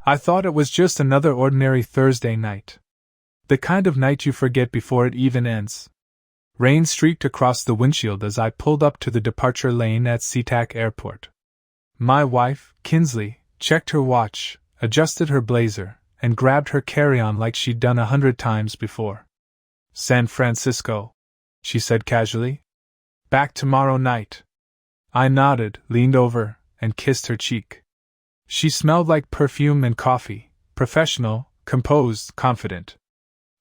I thought it was just another ordinary Thursday night. The kind of night you forget before it even ends. Rain streaked across the windshield as I pulled up to the departure lane at SeaTac Airport. My wife, Kinsley, checked her watch, adjusted her blazer, and grabbed her carry-on like she'd done 100 times before. San Francisco, she said casually. Back tomorrow night. I nodded, leaned over, and kissed her cheek. She smelled like perfume and coffee, professional, composed, confident.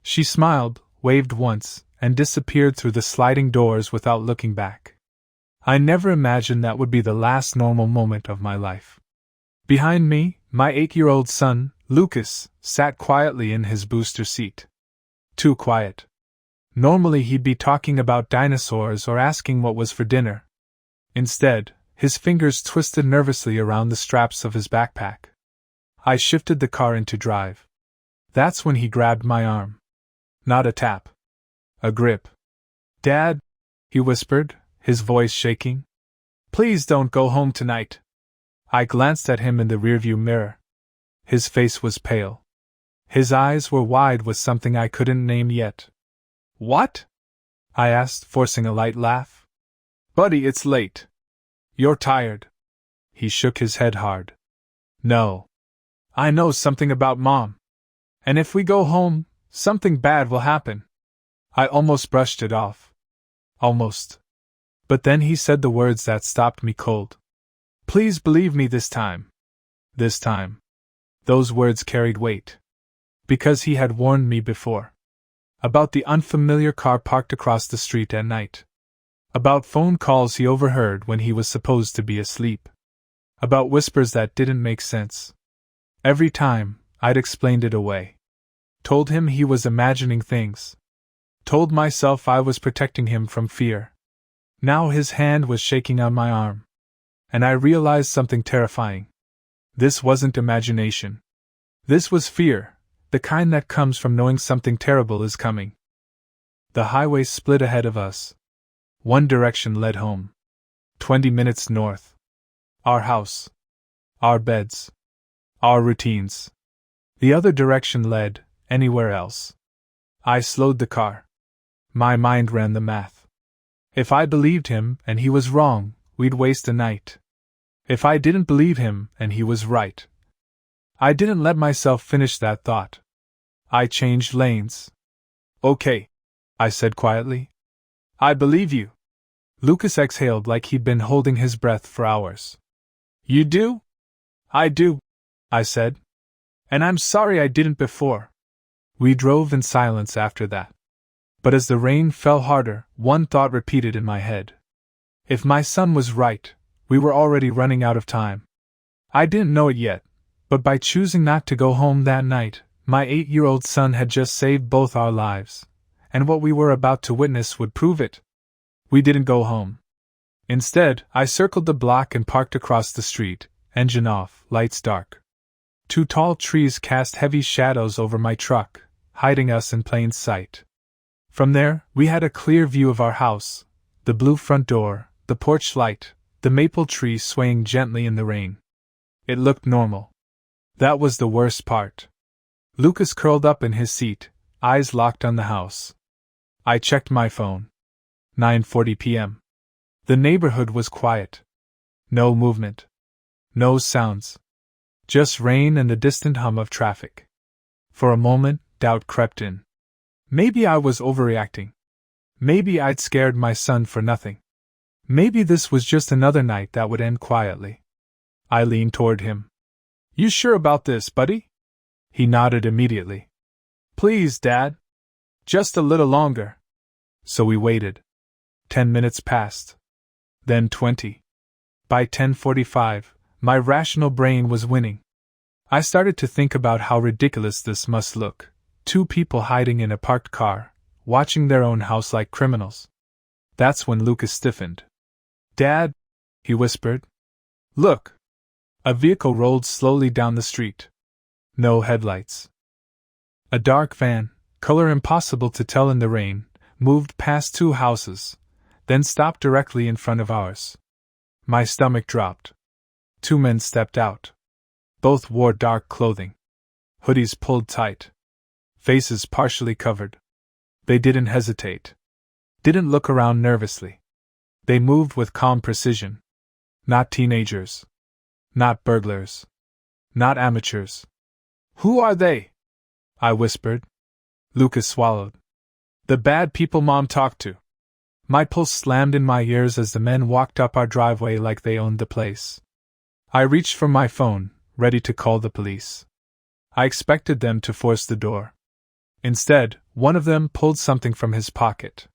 She smiled, waved once, and disappeared through the sliding doors without looking back. I never imagined that would be the last normal moment of my life. Behind me, my 8-year-old son, Lucas, sat quietly in his booster seat. Too quiet. Normally he'd be talking about dinosaurs or asking what was for dinner. Instead, his fingers twisted nervously around the straps of his backpack. I shifted the car into drive. That's when he grabbed my arm. Not a tap. A grip. Dad, he whispered, his voice shaking. Please don't go home tonight. I glanced at him in the rearview mirror. His face was pale. His eyes were wide with something I couldn't name yet. What? I asked, forcing a light laugh. Buddy, it's late. You're tired. He shook his head hard. No. I know something about Mom. And if we go home, something bad will happen. I almost brushed it off. Almost. But then he said the words that stopped me cold. Please believe me this time. This time. Those words carried weight. Because he had warned me before. About the unfamiliar car parked across the street at night. About phone calls he overheard when he was supposed to be asleep. About whispers that didn't make sense. Every time, I'd explained it away. Told him he was imagining things. Told myself I was protecting him from fear. Now his hand was shaking on my arm. And I realized something terrifying. This wasn't imagination. This was fear, the kind that comes from knowing something terrible is coming. The highway split ahead of us. One direction led home. 20 minutes north. Our house. Our beds. Our routines. The other direction led anywhere else. I slowed the car. My mind ran the math. If I believed him and he was wrong, we'd waste a night. If I didn't believe him and he was right. I didn't let myself finish that thought. I changed lanes. Okay, I said quietly. I believe you. Lucas exhaled like he'd been holding his breath for hours. You do? I do, I said. And I'm sorry I didn't before. We drove in silence after that. But as the rain fell harder, one thought repeated in my head. If my son was right, we were already running out of time. I didn't know it yet, but by choosing not to go home that night, my 8-year-old son had just saved both our lives, and what we were about to witness would prove it. We didn't go home. Instead, I circled the block and parked across the street, engine off, lights dark. 2 tall trees cast heavy shadows over my truck, hiding us in plain sight. From there, we had a clear view of our house, the blue front door, the porch light, the maple tree swaying gently in the rain. It looked normal. That was the worst part. Lucas curled up in his seat, eyes locked on the house. I checked my phone. 9:40 p.m. The neighborhood was quiet. No movement. No sounds. Just rain and the distant hum of traffic. For a moment, doubt crept in. Maybe I was overreacting. Maybe I'd scared my son for nothing. Maybe this was just another night that would end quietly. I leaned toward him. You sure about this, buddy? He nodded immediately. Please, Dad. Just a little longer. So we waited. 10 minutes passed. Then 20. By 10:45, my rational brain was winning. I started to think about how ridiculous this must look. 2 people hiding in a parked car, watching their own house like criminals. That's when Lucas stiffened. Dad, he whispered. Look. A vehicle rolled slowly down the street. No headlights. A dark van, color impossible to tell in the rain, moved past 2 houses, then stopped directly in front of ours. My stomach dropped. 2 men stepped out. Both wore dark clothing. Hoodies pulled tight. Faces partially covered. They didn't hesitate. Didn't look around nervously. They moved with calm precision. Not teenagers. Not burglars. Not amateurs. "Who are they?" I whispered. Lucas swallowed. "The bad people Mom talked to." My pulse slammed in my ears as the men walked up our driveway like they owned the place. I reached for my phone, ready to call the police. I expected them to force the door. Instead, one of them pulled something from his pocket.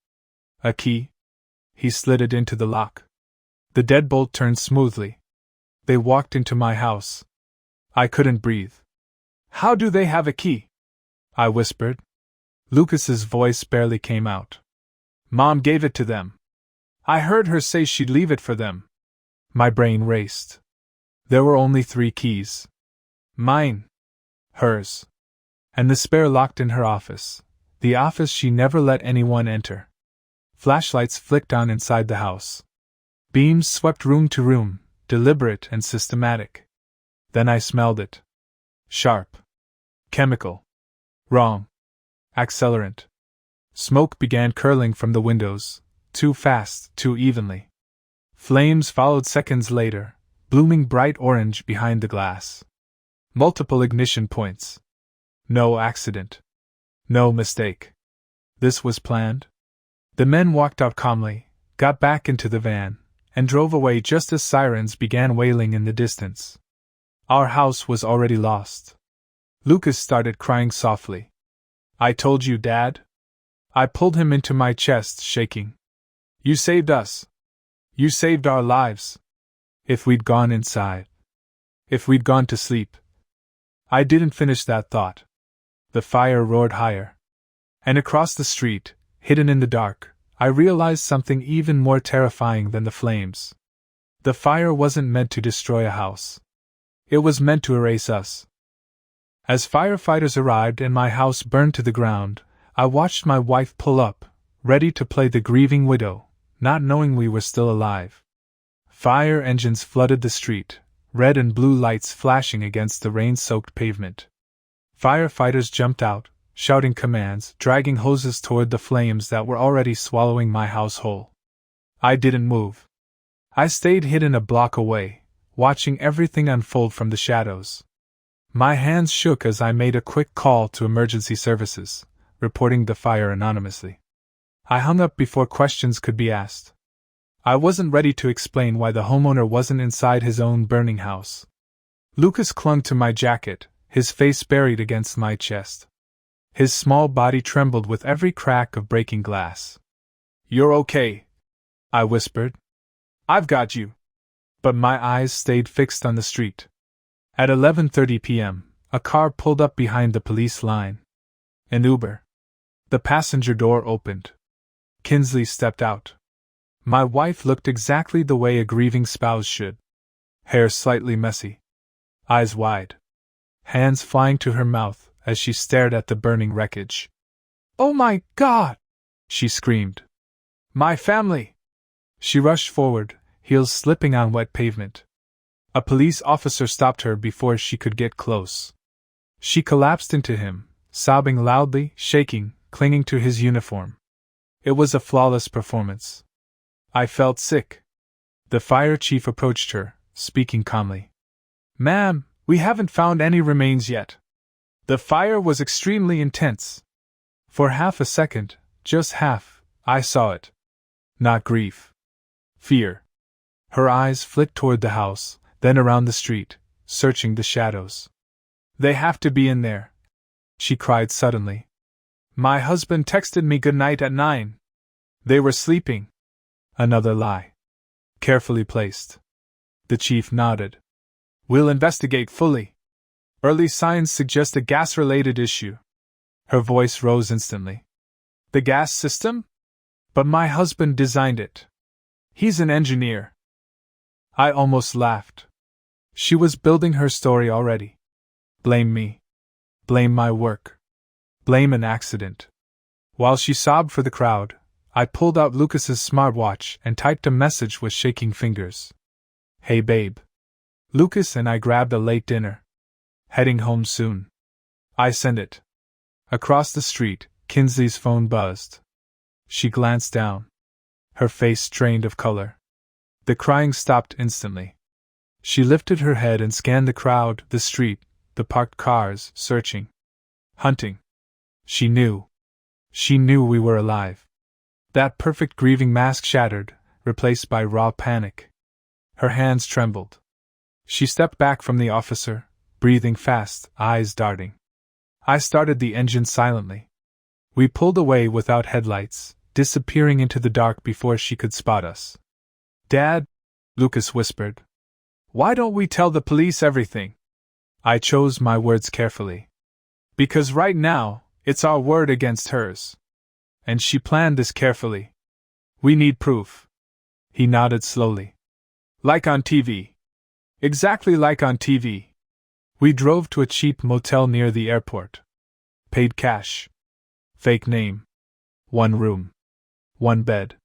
A key. He slid it into the lock. The deadbolt turned smoothly. They walked into my house. I couldn't breathe. "How do they have a key?" I whispered. Lucas's voice barely came out. "Mom gave it to them. I heard her say she'd leave it for them." My brain raced. There were only 3 keys. Mine. Hers. And the spare locked in her office. The office she never let anyone enter. Flashlights flicked on inside the house. Beams swept room to room, deliberate and systematic. Then I smelled it. Sharp. Chemical. Wrong. Accelerant. Smoke began curling from the windows, too fast, too evenly. Flames followed seconds later, blooming bright orange behind the glass. Multiple ignition points. No accident. No mistake. This was planned. The men walked out calmly, got back into the van, and drove away just as sirens began wailing in the distance. Our house was already lost. Lucas started crying softly. "I told you, Dad." I pulled him into my chest, shaking. "You saved us. You saved our lives. If we'd gone inside. If we'd gone to sleep." I didn't finish that thought. The fire roared higher. And across the street, hidden in the dark, I realized something even more terrifying than the flames. The fire wasn't meant to destroy a house. It was meant to erase us. As firefighters arrived and my house burned to the ground, I watched my wife pull up, ready to play the grieving widow, not knowing we were still alive. Fire engines flooded the street, red and blue lights flashing against the rain-soaked pavement. Firefighters jumped out, shouting commands, dragging hoses toward the flames that were already swallowing my house whole. I didn't move. I stayed hidden a block away, watching everything unfold from the shadows. My hands shook as I made a quick call to emergency services, reporting the fire anonymously. I hung up before questions could be asked. I wasn't ready to explain why the homeowner wasn't inside his own burning house. Lucas clung to my jacket, his face buried against my chest. His small body trembled with every crack of breaking glass. "You're okay," I whispered. "I've got you." But my eyes stayed fixed on the street. At 11:30 p.m., a car pulled up behind the police line. An Uber. The passenger door opened. Kinsley stepped out. My wife looked exactly the way a grieving spouse should. Hair slightly messy. Eyes wide. Hands flying to her mouth as she stared at the burning wreckage. "Oh my God!" she screamed. "My family!" She rushed forward, heels slipping on wet pavement. A police officer stopped her before she could get close. She collapsed into him, sobbing loudly, shaking, clinging to his uniform. It was a flawless performance. I felt sick. The fire chief approached her, speaking calmly. "Ma'am, we haven't found any remains yet. The fire was extremely intense." For half a second, just half, I saw it. Not grief. Fear. Her eyes flicked toward the house, then around the street, searching the shadows. "They have to be in there," she cried suddenly. "My husband texted me goodnight at 9. They were sleeping." Another lie. Carefully placed. The chief nodded. "We'll investigate fully. Early signs suggest a gas-related issue." Her voice rose instantly. "The gas system? But my husband designed it. He's an engineer." I almost laughed. She was building her story already. Blame me. Blame my work. Blame an accident. While she sobbed for the crowd, I pulled out Lucas's smartwatch and typed a message with shaking fingers. "Hey babe." Lucas and I grabbed a late dinner. Heading home soon. I send it. Across the street, Kinsley's phone buzzed. She glanced down. Her face strained of color. The crying stopped instantly. She lifted her head and scanned the crowd, the street, the parked cars, searching. Hunting. She knew. She knew we were alive. That perfect grieving mask shattered, replaced by raw panic. Her hands trembled. She stepped back from the officer, breathing fast, eyes darting. I started the engine silently. We pulled away without headlights, disappearing into the dark before she could spot us. "Dad," Lucas whispered. "Why don't we tell the police everything?" I chose my words carefully. "Because right now, it's our word against hers. And she planned this carefully. We need proof." He nodded slowly. "Like on TV. Exactly like on TV." We drove to a cheap motel near the airport. Paid cash. Fake name. 1 room. 1 bed.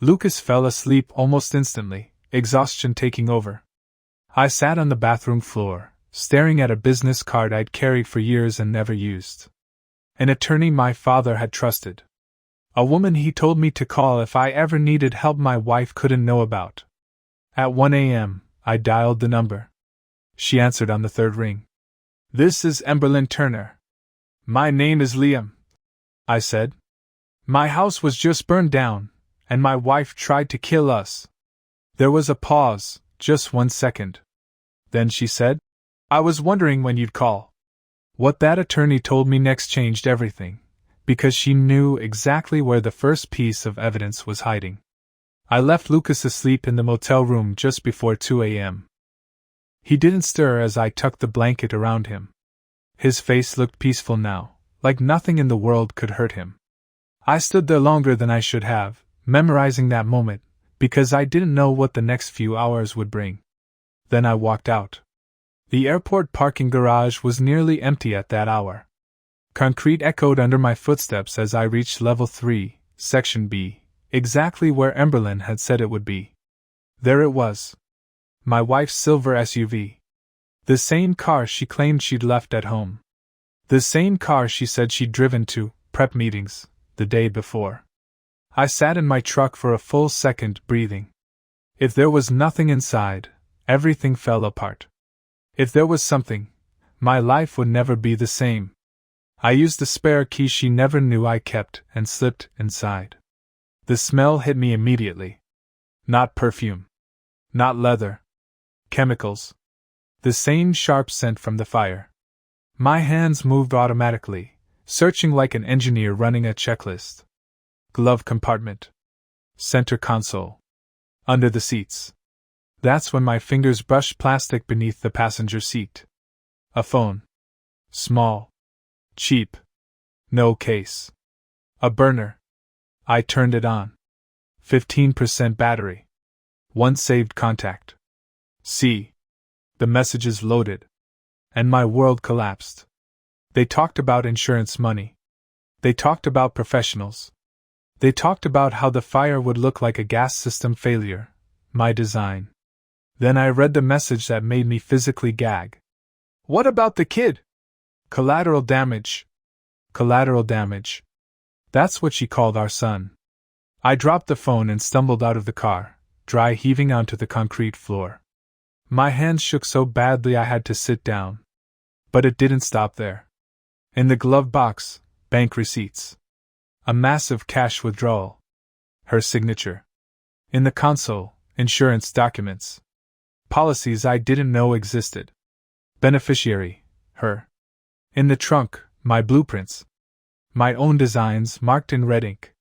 Lucas fell asleep almost instantly, exhaustion taking over. I sat on the bathroom floor, staring at a business card I'd carried for years and never used. An attorney my father had trusted. A woman he told me to call if I ever needed help my wife couldn't know about. At 1 a.m., I dialed the number. She answered on the 3rd ring. "This is Emberlyn Turner." "My name is Liam," I said. "My house was just burned down, and my wife tried to kill us." There was a pause, just 1 second. Then she said, "I was wondering when you'd call." What that attorney told me next changed everything, because she knew exactly where the first piece of evidence was hiding. I left Lucas asleep in the motel room just before 2 a.m. He didn't stir as I tucked the blanket around him. His face looked peaceful now, like nothing in the world could hurt him. I stood there longer than I should have, memorizing that moment, because I didn't know what the next few hours would bring. Then I walked out. The airport parking garage was nearly empty at that hour. Concrete echoed under my footsteps as I reached Level 3, Section B, exactly where Emberlyn had said it would be. There it was. My wife's silver SUV. The same car she claimed she'd left at home. The same car she said she'd driven to prep meetings the day before. I sat in my truck for a full second, breathing. If there was nothing inside, everything fell apart. If there was something, my life would never be the same. I used the spare key she never knew I kept and slipped inside. The smell hit me immediately. Not perfume. Not leather. Chemicals. The same sharp scent from the fire. My hands moved automatically, searching like an engineer running a checklist. Glove compartment. Center console. Under the seats. That's when my fingers brushed plastic beneath the passenger seat. A phone. Small. Cheap. No case. A burner. I turned it on. 15% battery. 1 saved contact. See. The messages loaded. And my world collapsed. They talked about insurance money. They talked about professionals. They talked about how the fire would look like a gas system failure, my design. Then I read the message that made me physically gag. "What about the kid?" "Collateral damage." Collateral damage. That's what she called our son. I dropped the phone and stumbled out of the car, dry heaving onto the concrete floor. My hands shook so badly I had to sit down. But it didn't stop there. In the glove box, bank receipts. A massive cash withdrawal. Her signature. In the console, insurance documents. Policies I didn't know existed. Beneficiary, her. In the trunk, my blueprints. My own designs marked in red ink.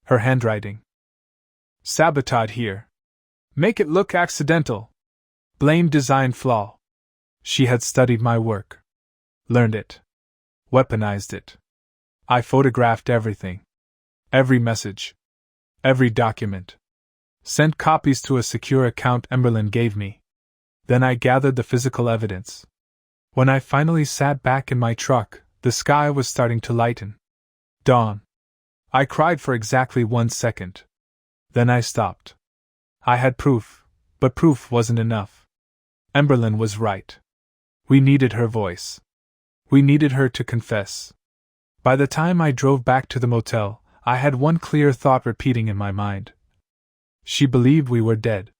Her handwriting. Sabotage here. Make it look accidental. Blame design flaw. She had studied my work. Learned it. Weaponized it. I photographed everything. Every message. Every document. Sent copies to a secure account Emberlyn gave me. Then I gathered the physical evidence. When I finally sat back in my truck, the sky was starting to lighten. Dawn. I cried for exactly 1 second. Then I stopped. I had proof, but proof wasn't enough. Emberlyn was right. We needed her voice. We needed her to confess. By the time I drove back to the motel, I had one clear thought repeating in my mind. She believed we were dead.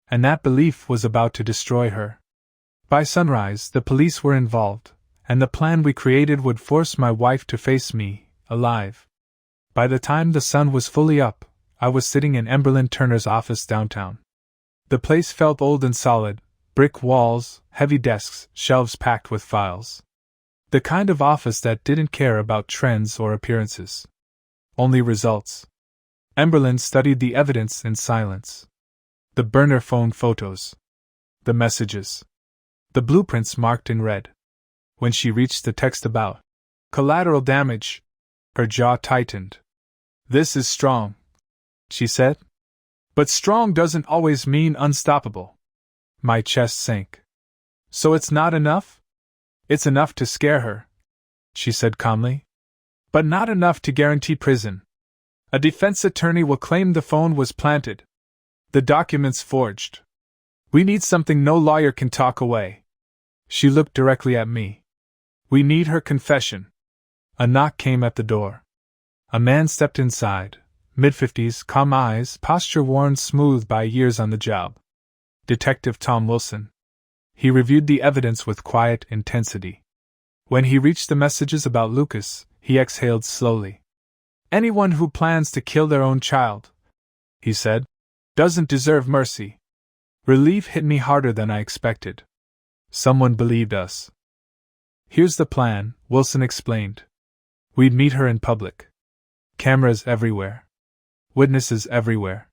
And that belief was about to destroy her. By sunrise, the police were involved, and the plan we created would force my wife to face me, alive. By the time the sun was fully up, I was sitting in Emberlyn Turner's office downtown. The place felt old and solid, brick walls, heavy desks, shelves packed with files. The kind of office that didn't care about trends or appearances. Only results. Emberlyn studied the evidence in silence. The burner phone photos. The messages. The blueprints marked in red. When she reached the text about collateral damage, her jaw tightened. "This is strong," she said. "But strong doesn't always mean unstoppable." My chest sank. "So it's not enough?" "It's enough to scare her," she said calmly. "But not enough to guarantee prison. A defense attorney will claim the phone was planted. The documents forged. We need something no lawyer can talk away." She looked directly at me. "We need her confession." A knock came at the door. A man stepped inside, mid-50s, calm eyes, posture worn smooth by years on the job. Detective Tom Wilson. He reviewed the evidence with quiet intensity. When he reached the messages about Lucas, he exhaled slowly. "Anyone who plans to kill their own child," he said, "doesn't deserve mercy." Relief hit me harder than I expected. Someone believed us. "Here's the plan," Wilson explained. "We'd meet her in public. Cameras everywhere. Witnesses everywhere.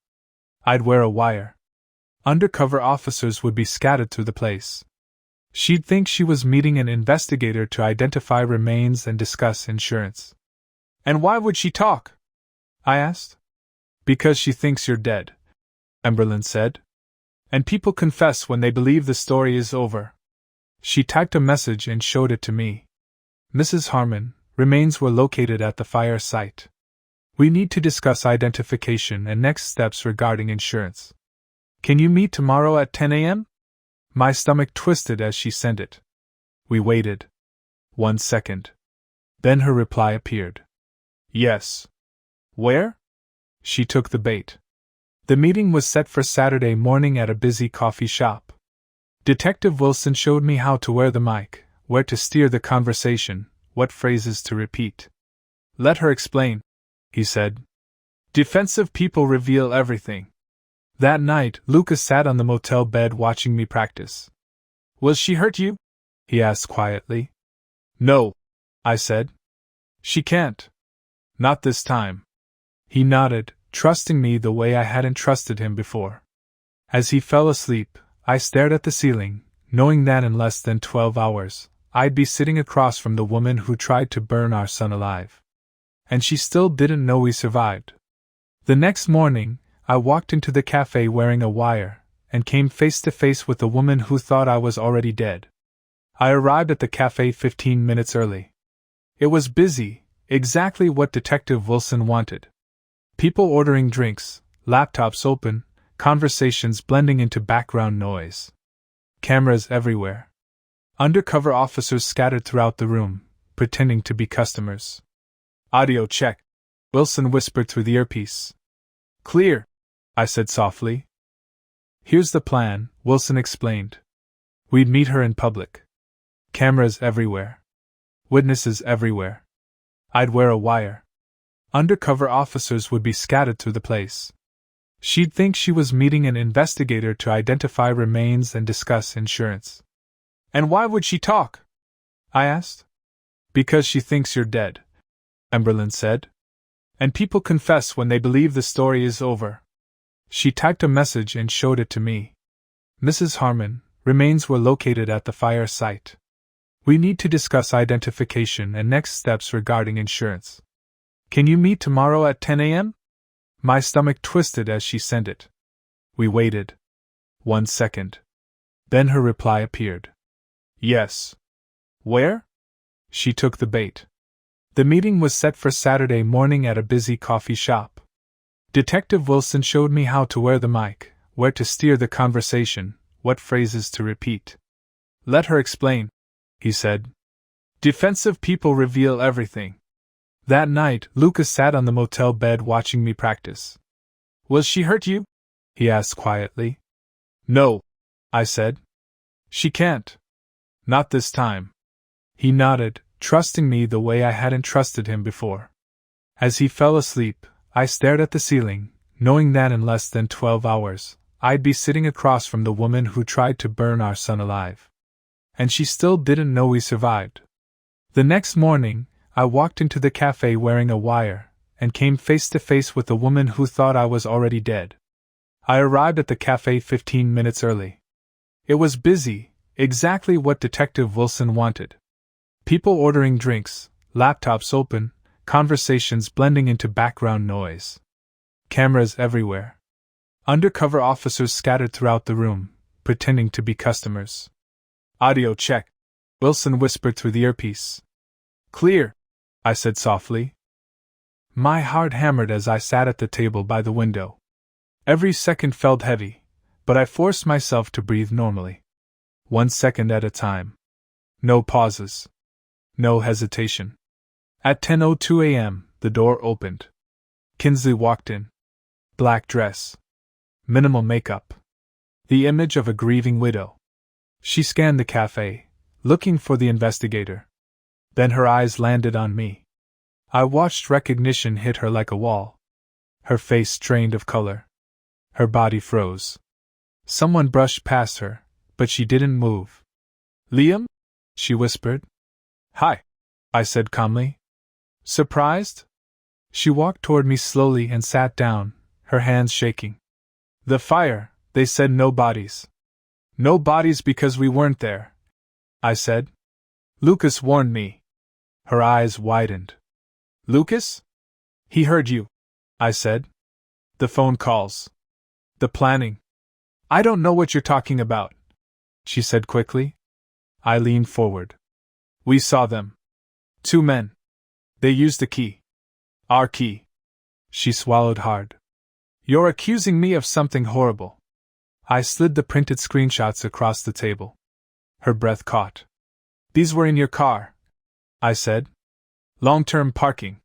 I'd wear a wire. Undercover officers would be scattered through the place. She'd think she was meeting an investigator to identify remains and discuss insurance." "And why would she talk?" I asked. "Because she thinks you're dead," Emberlyn said. "And people confess when they believe the story is over." She typed a message and showed it to me. "Mrs. Harmon, remains were located at the fire site. We need to discuss identification and next steps regarding insurance. Can you meet tomorrow at 10 a.m.? My stomach twisted as she sent it. We waited. 1 second. Then her reply appeared. "Yes." "Where?" She took the bait. The meeting was set for Saturday morning at a busy coffee shop. Detective Wilson showed me how to wear the mic, where to steer the conversation, what phrases to repeat. "Let her explain," he said. "Defensive people reveal everything." That night, Lucas sat on the motel bed watching me practice. "Will she hurt you?" he asked quietly. "No," I said. "She can't. Not this time." He nodded, trusting me the way I hadn't trusted him before. As he fell asleep, I stared at the ceiling, knowing that in less than 12 hours, I'd be sitting across from the woman who tried to burn our son alive. And she still didn't know we survived. The next morning, I walked into the cafe wearing a wire, and came face to face with the woman who thought I was already dead. I arrived at the cafe 15 minutes early. It was busy, exactly what Detective Wilson wanted. People ordering drinks, laptops open, conversations blending into background noise. Cameras everywhere. Undercover officers scattered throughout the room, pretending to be customers. "Audio check," Wilson whispered through the earpiece. "Clear," I said softly. "Here's the plan," Wilson explained. "We'd meet her in public. Cameras everywhere. Witnesses everywhere. I'd wear a wire. Undercover officers would be scattered through the place. She'd think she was meeting an investigator to identify remains and discuss insurance." "And why would she talk?" I asked. "Because she thinks you're dead," Emberlyn said. "And people confess when they believe the story is over." She typed a message and showed it to me. "Mrs. Harmon, remains were located at the fire site. We need to discuss identification and next steps regarding insurance. Can you meet tomorrow at 10 a.m.? My stomach twisted as she sent it. We waited. 1 second. Then her reply appeared. "Yes." "Where?" She took the bait. The meeting was set for Saturday morning at a busy coffee shop. Detective Wilson showed me how to wear the mic, where to steer the conversation, what phrases to repeat. "Let her explain," he said. Defensive people reveal everything. That night, Lucas sat on the motel bed watching me practice. Will she hurt you? He asked quietly. No, I said. She can't. Not this time. He nodded, trusting me the way I hadn't trusted him before. As he fell asleep, I stared at the ceiling, knowing that in less than 12 hours, I'd be sitting across from the woman who tried to burn our son alive. And she still didn't know we survived. The next morning, I walked into the cafe wearing a wire, and came face to face with the woman who thought I was already dead. I arrived at the cafe 15 minutes early. It was busy, exactly what Detective Wilson wanted. People ordering drinks, laptops open, conversations blending into background noise. Cameras everywhere. Undercover officers scattered throughout the room, pretending to be customers. Audio check, Wilson whispered through the earpiece. Clear, I said softly. My heart hammered as I sat at the table by the window. Every second felt heavy, but I forced myself to breathe normally. 1 second at a time. No pauses. No hesitation. At 10:02 a.m., the door opened. Kinsley walked in. Black dress. Minimal makeup. The image of a grieving widow. She scanned the cafe, looking for the investigator. Then her eyes landed on me. I watched recognition hit her like a wall. Her face strained of color. Her body froze. Someone brushed past her, but she didn't move. Liam? She whispered. Hi, I said calmly. Surprised? She walked toward me slowly and sat down, her hands shaking. The fire, they said no bodies. No bodies because we weren't there, I said. Lucas warned me. Her eyes widened. Lucas? He heard you, I said. The phone calls. The planning. I don't know what you're talking about, she said quickly. I leaned forward. We saw them. 2 men. They used a key. Our key. She swallowed hard. You're accusing me of something horrible. I slid the printed screenshots across the table. Her breath caught. These were in your car, I said. Long-term parking.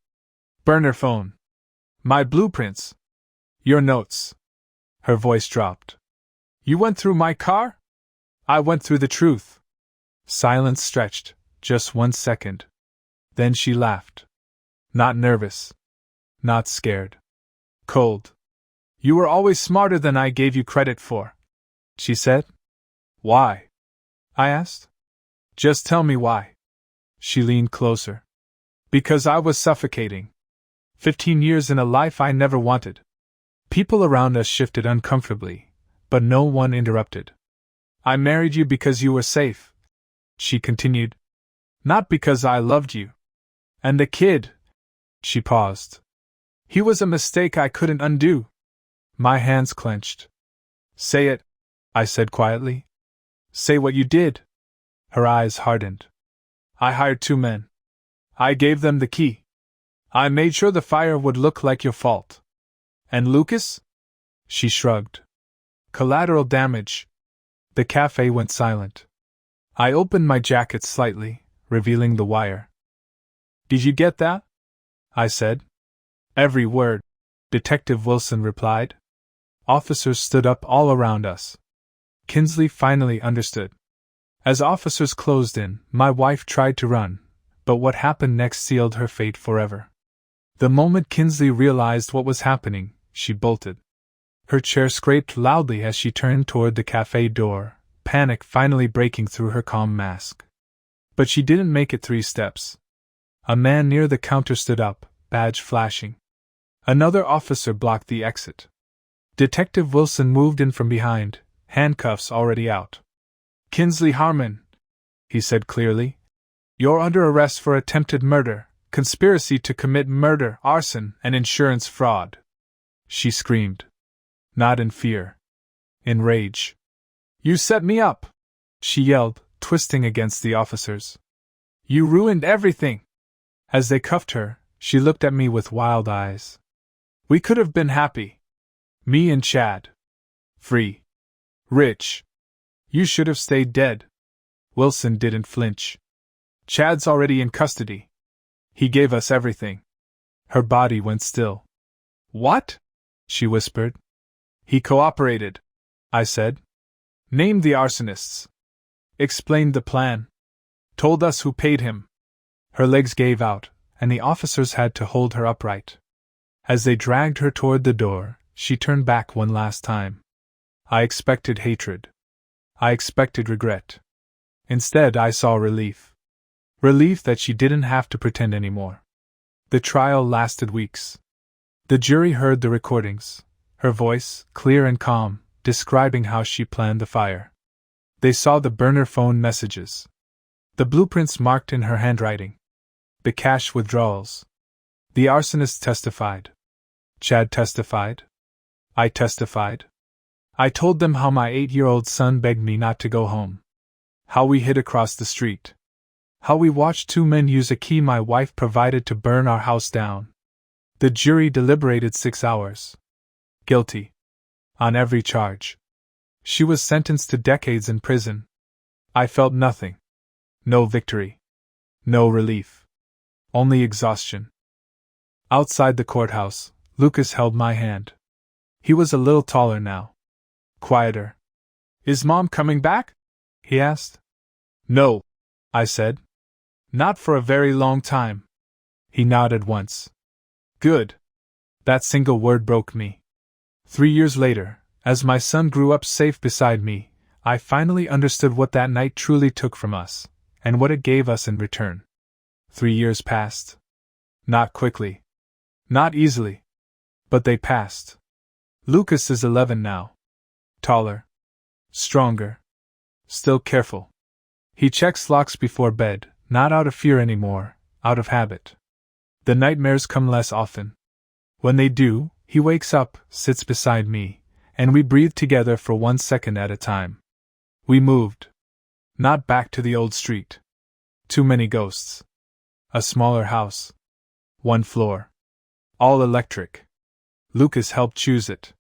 Burner phone. My blueprints. Your notes. Her voice dropped. You went through my car? I went through the truth. Silence stretched, just 1 second. Then she laughed. Not nervous. Not scared. Cold. You were always smarter than I gave you credit for, she said. Why? I asked. Just tell me why. She leaned closer. Because I was suffocating. 15 years in a life I never wanted. People around us shifted uncomfortably, but no one interrupted. I married you because you were safe, she continued. Not because I loved you. And the kid. She paused. He was a mistake I couldn't undo. My hands clenched. Say it, I said quietly. Say what you did. Her eyes hardened. I hired 2 men. I gave them the key. I made sure the fire would look like your fault. And Lucas? She shrugged. Collateral damage. The cafe went silent. I opened my jacket slightly, revealing the wire. Did you get that? I said. Every word, Detective Wilson replied. Officers stood up all around us. Kinsley finally understood. As officers closed in, my wife tried to run, but what happened next sealed her fate forever. The moment Kinsley realized what was happening, she bolted. Her chair scraped loudly as she turned toward the cafe door, panic finally breaking through her calm mask. But she didn't make it 3 steps. A man near the counter stood up, badge flashing. Another officer blocked the exit. Detective Wilson moved in from behind, handcuffs already out. Kinsley Harmon, he said clearly. You're under arrest for attempted murder, conspiracy to commit murder, arson, and insurance fraud. She screamed. Not in fear. In rage. You set me up, she yelled, twisting against the officers. You ruined everything. As they cuffed her, she looked at me with wild eyes. We could have been happy. Me and Chad. Free. Rich. You should have stayed dead. Wilson didn't flinch. Chad's already in custody. He gave us everything. Her body went still. What? She whispered. He cooperated, I said. Named the arsonists. Explained the plan. Told us who paid him. Her legs gave out, and the officers had to hold her upright. As they dragged her toward the door, she turned back one last time. I expected hatred. I expected regret. Instead, I saw relief. Relief that she didn't have to pretend anymore. The trial lasted weeks. The jury heard the recordings, her voice, clear and calm, describing how she planned the fire. They saw the burner phone messages. The blueprints marked in her handwriting. The cash withdrawals. The arsonist testified. Chad testified. I testified. I told them how my 8-year-old son begged me not to go home. How we hid across the street. How we watched 2 men use a key my wife provided to burn our house down. The jury deliberated 6 hours. Guilty. On every charge. She was sentenced to decades in prison. I felt nothing. No victory. No relief. Only exhaustion. Outside the courthouse, Lucas held my hand. He was a little taller now. Quieter. Is Mom coming back? He asked. No, I said. Not for a very long time. He nodded once. Good. That single word broke me. 3 years later, as my son grew up safe beside me, I finally understood what that night truly took from us, and what it gave us in return. 3 years passed. Not quickly. Not easily. But they passed. Lucas is 11 now. Taller. Stronger. Still careful. He checks locks before bed, not out of fear anymore, out of habit. The nightmares come less often. When they do, he wakes up, sits beside me, and we breathe together for 1 second at a time. We moved. Not back to the old street. Too many ghosts. A smaller house. 1 floor. All electric. Lucas helped choose it.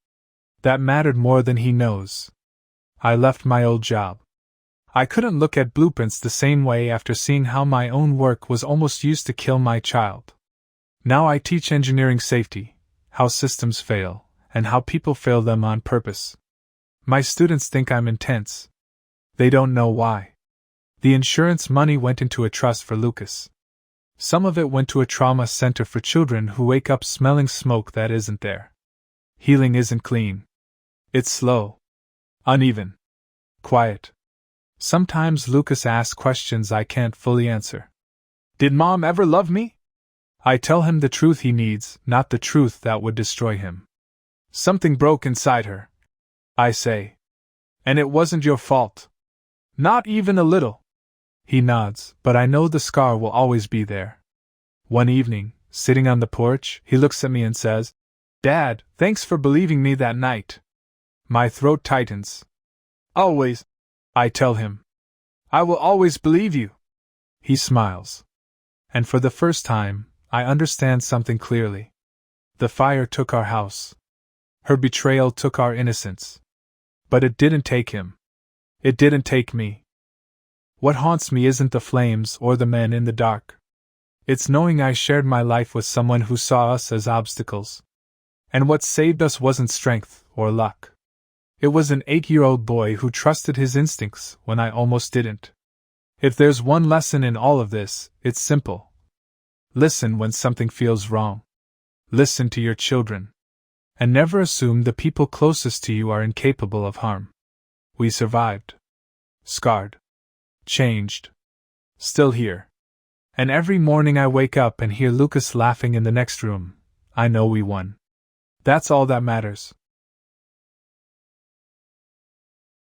That mattered more than he knows. I left my old job. I couldn't look at blueprints the same way after seeing how my own work was almost used to kill my child. Now I teach engineering safety, how systems fail, and how people fail them on purpose. My students think I'm intense. They don't know why. The insurance money went into a trust for Lucas. Some of it went to a trauma center for children who wake up smelling smoke that isn't there. Healing isn't clean. It's slow. Uneven. Quiet. Sometimes Lucas asks questions I can't fully answer. Did Mom ever love me? I tell him the truth he needs, not the truth that would destroy him. Something broke inside her, I say. And it wasn't your fault. Not even a little. He nods, but I know the scar will always be there. One evening, sitting on the porch, he looks at me and says, Dad, thanks for believing me that night. My throat tightens. Always, I tell him. I will always believe you. He smiles. And for the first time, I understand something clearly. The fire took our house. Her betrayal took our innocence. But it didn't take him. It didn't take me. What haunts me isn't the flames or the men in the dark. It's knowing I shared my life with someone who saw us as obstacles. And what saved us wasn't strength or luck. It was an 8-year-old boy who trusted his instincts when I almost didn't. If there's one lesson in all of this, it's simple. Listen when something feels wrong. Listen to your children. And never assume the people closest to you are incapable of harm. We survived. Scarred. Changed. Still here. And every morning I wake up and hear Lucas laughing in the next room, I know we won. That's all that matters.